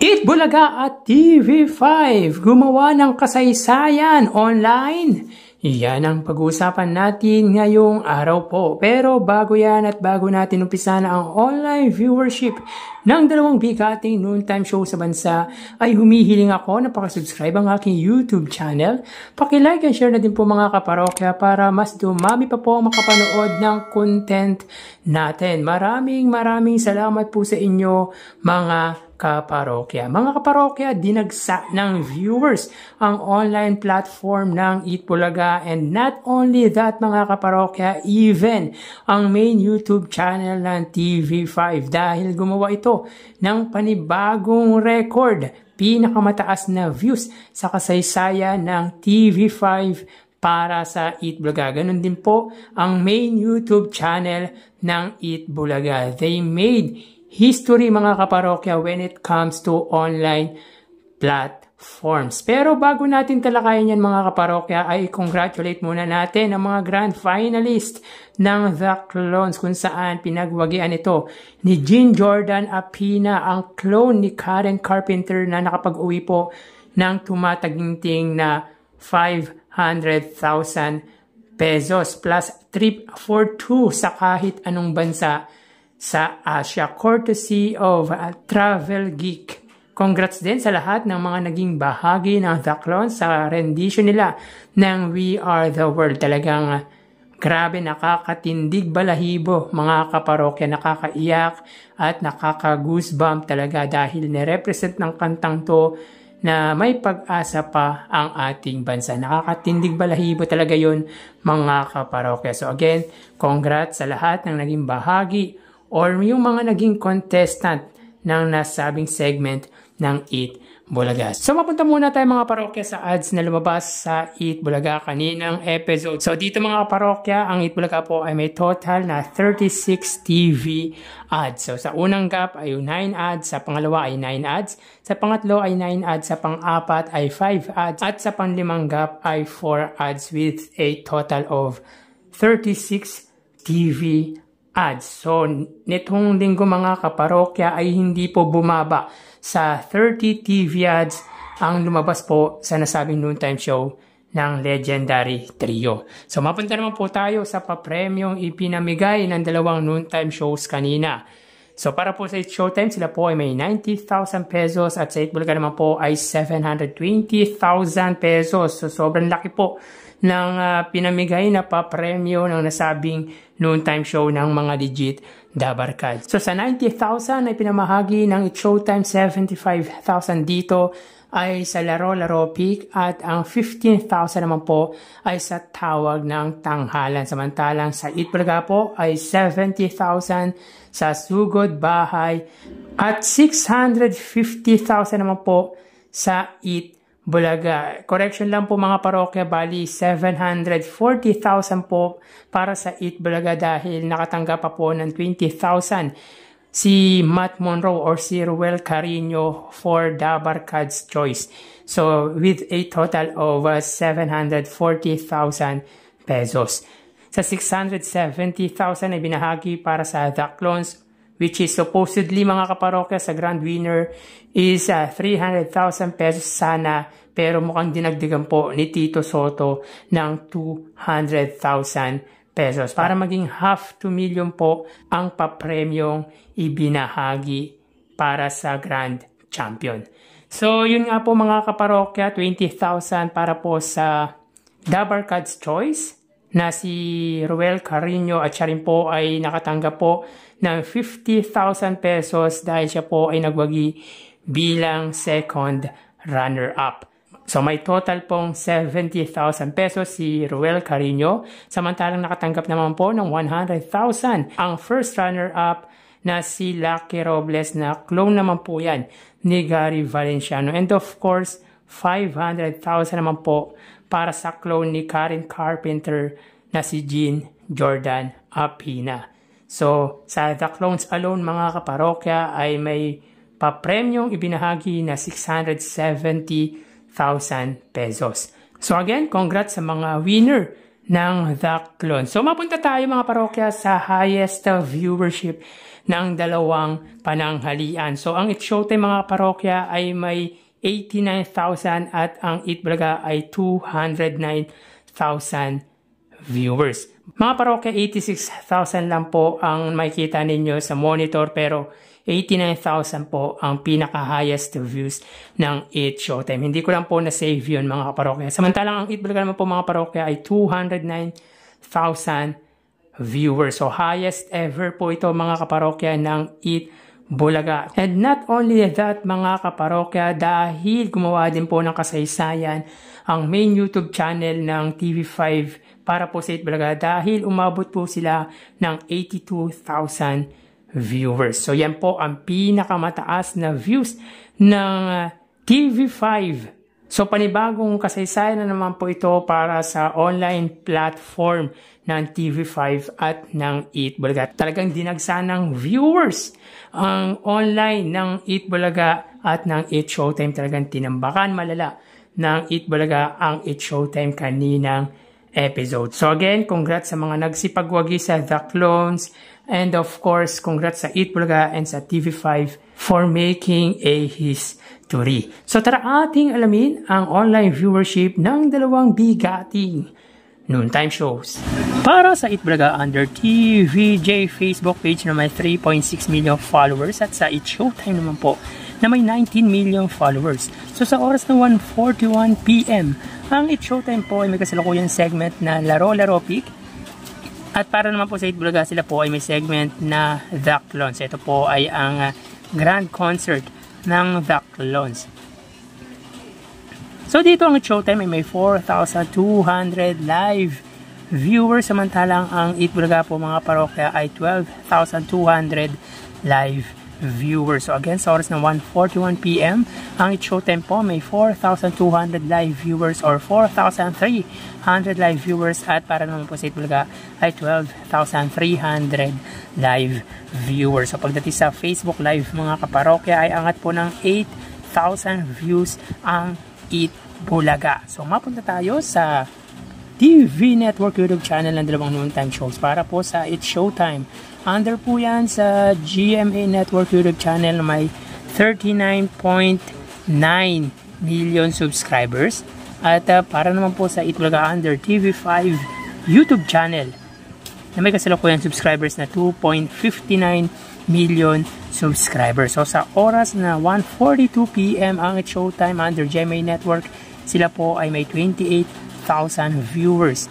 Itbulaga at TV5 gumawa ng kasaysayan online. Yan ang pag-uusapan natin ngayong araw po. Pero bago yan at bago natin umpisa na ang online viewership ng dalawang bigating noontime show sa bansa, ay humihiling ako na pakasubscribe ang aking YouTube channel. Paki-like and share na din po mga kaparokya para mas dumami pa po makapanood ng content natin. Maraming salamat po sa inyo mga kaparokya. Mga kaparokya, dinagsa ng viewers ang online platform ng Itbulaga, and not only that mga kaparokya, even ang main YouTube channel ng TV5 dahil gumawa ito ng panibagong record, pinakamataas na views sa kasaysayan ng TV5 para sa Itbulaga. Ganon din po ang main YouTube channel ng Itbulaga. They made history mga kaparokya when it comes to online platforms. Pero bago natin talakayin yan mga kaparokya, ay congratulate muna natin ang mga grand finalist ng The Clones, kung saan pinagwagian ito ni Jean Jordan Apina, ang clone ni Karen Carpenter na nakapag-uwi po ng tumataginting na 500,000 pesos plus trip for two sa kahit anong bansa sa Asia, courtesy of Travel Geek. Congrats din sa lahat ng mga naging bahagi ng The Clones sa rendition nila ng We Are The World. Talagang grabe, nakakatindig balahibo mga kaparokya, nakakaiyak at nakaka-goosebump talaga dahil nirepresent ng kantang to na may pag-asa pa ang ating bansa. Nakakatindig balahibo talaga yun mga kaparokya. So again, congrats sa lahat ng naging bahagi or yung mga naging contestant ng nasabing segment ng Itbulaga. So mapunta muna tayo mga parokya sa ads na lumabas sa Itbulaga kaninang episode. So dito mga parokya, ang Itbulaga po ay may total na 36 TV ads. So sa unang gap ay 9 ads, sa pangalawa ay 9 ads, sa pangatlo ay 9 ads, sa pang-apat ay 5 ads, at sa panglimang gap ay 4 ads with a total of 36 TV ads. So, nitong linggo mga kaparokya ay hindi po bumaba sa 30 TV ads ang lumabas po sa nasabing noontime show ng Legendary Trio. So, mapunta naman po tayo sa papremyong ipinamigay ng dalawang noontime shows kanina. So, para po sa Showtime, sila po ay may 90,000 pesos at sa Itbulaga naman po ay 720,000 pesos. So, sobrang laki po ng pinamigay na papremyo ng nasabing noontime show ng mga legit dabarkad. So sa 90,000 ay pinamahagi ng It's Showtime, 75,000 dito ay sa laro-laro pick, at ang 15,000 naman po ay sa tawag ng tanghalan. Samantalang sa Itbulaga po ay 70,000 sa sugod bahay at 650,000 naman po sa Itbulaga. Correction lang po mga parokya, bali 740,000 po para sa Itbulaga dahil nakatanggap pa po ng 20,000 si Matt Monroe or si Ruel Carino for Dabarkad's Choice. So with a total of 740,000 pesos. Sa 670,000 ay binahagi para sa The Clones, which is supposedly mga kaparokya sa grand winner is 300,000 pesos sana, pero mukhang dinagdagan po ni Tito Soto ng 200,000 pesos para maging half to million po ang papremyong ibinahagi para sa Grand Champion. So yun nga po mga kaparokya, 20,000 para po sa Dabarkad's Choice na si Ruel Carino, at siya rin po ay nakatanggap po ng 50,000 pesos dahil siya po ay nagwagi bilang second runner-up. So may total pong 70,000 pesos si Ruel Carino, samantalang nakatanggap naman po ng 100,000 ang first runner-up na si Lucky Robles, na clone naman po yan ni Gary Valenciano, and of course 500,000 naman po para sa clone ni Karen Carpenter na si Jean Jordan Apina. So sa The Clones alone mga kaparokya ay may papremyong ibinahagi na 670,000 pesos. So again, congrats sa mga winner ng The Clone. So mapunta tayo mga parokya sa highest viewership ng dalawang pananghalian. So ang It's Showtime mga parokya ay may 89,000 at ang Eat Bulaga ay 209,000 viewers. Mga parokya, 86,000 lang po ang makikita ninyo sa monitor pero 89,000 po ang pinaka-highest views ng It's Showtime. Hindi ko lang po na-save yun mga parokya. Samantalang ang Eat Bulaga naman po mga parokya ay 209,000 viewers. So highest ever po ito mga kaparokya ng Eat Bulaga. And not only that mga kaparokya, dahil gumawa din po ng kasaysayan ang main YouTube channel ng TV5 para po sa Eat Bulaga dahil umabot po sila ng 82,000 viewers. So yan po ang pinakamataas na views ng TV5. So panibagong kasaysayan na naman po ito para sa online platform ng TV5 at ng Eat Bulaga. Talagang dinagsan ng viewers ang online ng Eat Bulaga at ng It's Showtime. Talagang tinambakan malala ng Eat Bulaga ang It's Showtime kaninang episode. So again, congrats sa mga nagsipagwagi sa The Clones, and of course, congrats sa Eat Bulaga and sa TV5 for making a history. So tara ating alamin ang online viewership ng dalawang bigating noontime shows. Para sa Eat Bulaga under TVJ Facebook page na may 3.6 million followers at sa It's Showtime naman po na may 19 million followers. So sa oras na 1:41 PM, ang It's Showtime po ay may kasalukuyang segment na Laro-Laro Pick. At para naman po sa Eat Bulaga, sila po ay may segment na The Clones. Ito po ay ang grand concert ng The Clones. So dito ang It's Showtime ay may 4,200 live viewers, samantalang ang Eat Bulaga po mga parokya ay 12,200 live viewers. So again, sa oras ng 1:41 PM, ang It's Showtime po may 4,200 live viewers or 4,300 live viewers, at para naman po sa Eat Bulaga ay 12,300 live viewers. So pagdating sa Facebook Live mga kaparokya ay angat po ng 8,000 views ang Eat Bulaga. So mapunta tayo sa TV Network YouTube channel ng dalawang noontime shows para po sa It's Showtime. Under po yan sa GMA Network YouTube channel na may 39.9 million subscribers. At para naman po sa Eat Bulaga under TV5 YouTube channel na may kasalukuyang subscribers na 2.59 million subscribers. So sa oras na 1:42 PM ang It's Showtime under GMA Network, sila po ay may 28,000 viewers.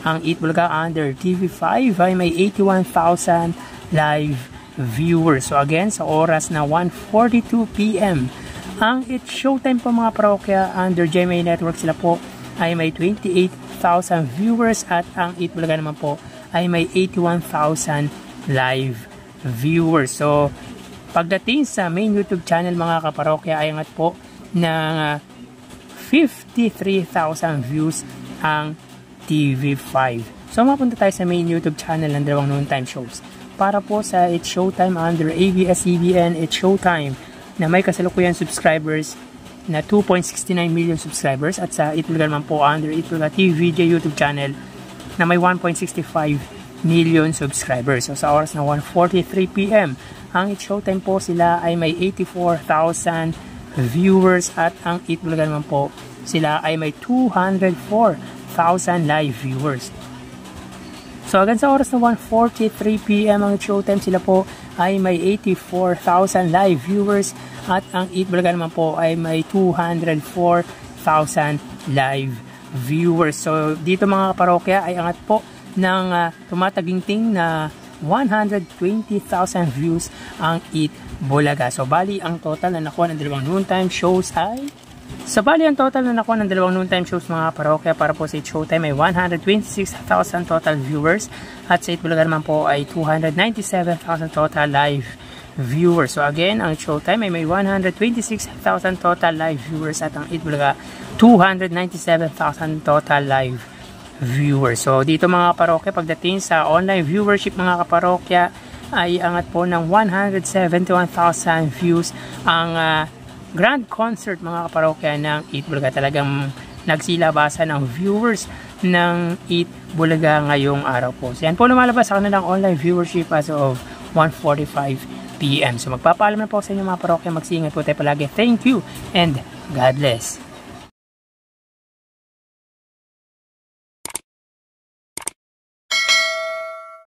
Ang Eat Bulaga under TV5 ay may 81,000 live viewers. So again, sa oras na 1:42 PM, ang It's Showtime po mga parokya under GMA Network, sila po ay may 28,000 viewers at ang Eat Bulaga naman po ay may 81,000 live viewers. So pagdating sa main YouTube channel mga kaparokya ay angat po ng 53,000 views ang TV5. So mapunta tayo sa main YouTube channel ng dalawang noontime shows. Para po sa It's Showtime under ABS-CBN It's Showtime na may kasalukuyang subscribers na 2.69 million subscribers, at sa Eat Bulaga naman po under Eat Bulaga TVJ YouTube channel na may 1.65 million subscribers. So sa oras na 1:43 PM, ang It's Showtime po sila ay may 84,000 viewers at ang Eat Bulaga naman po sila ay may 204,000 live viewers. So hanggang sa oras na 1:43 PM ang It's Showtime, sila po ay may 84,000 live viewers at ang Eat Bulaga naman po ay may 204,000 live viewers. So dito mga parokya ay angat po ng tumataginting na 120,000 views ang Eat Bulaga. So bali ang total na nakuha ng dalawang noontime shows ay mga parokya para po sa It's Showtime ay 126,000 total viewers at sa Eat Bulaga naman po ay 297,000 total live viewers. So again, ang Showtime ay may 126,000 total live viewers at ang Eat Bulaga 297,000 total live viewers. So dito mga kaparokya, pagdating sa online viewership mga kaparokya ay angat po ng 171,000 views ang grand concert mga kaparokya ng Eat Bulaga. Talagang nagsilabasan ng viewers ng Eat Bulaga ngayong araw po. So yan po lumalabas sa kanilang online viewership as of 1:45 PM. So magpapaalam na po sa inyo mga parokya. Magsiingat po tayo palagi. Thank you and God bless.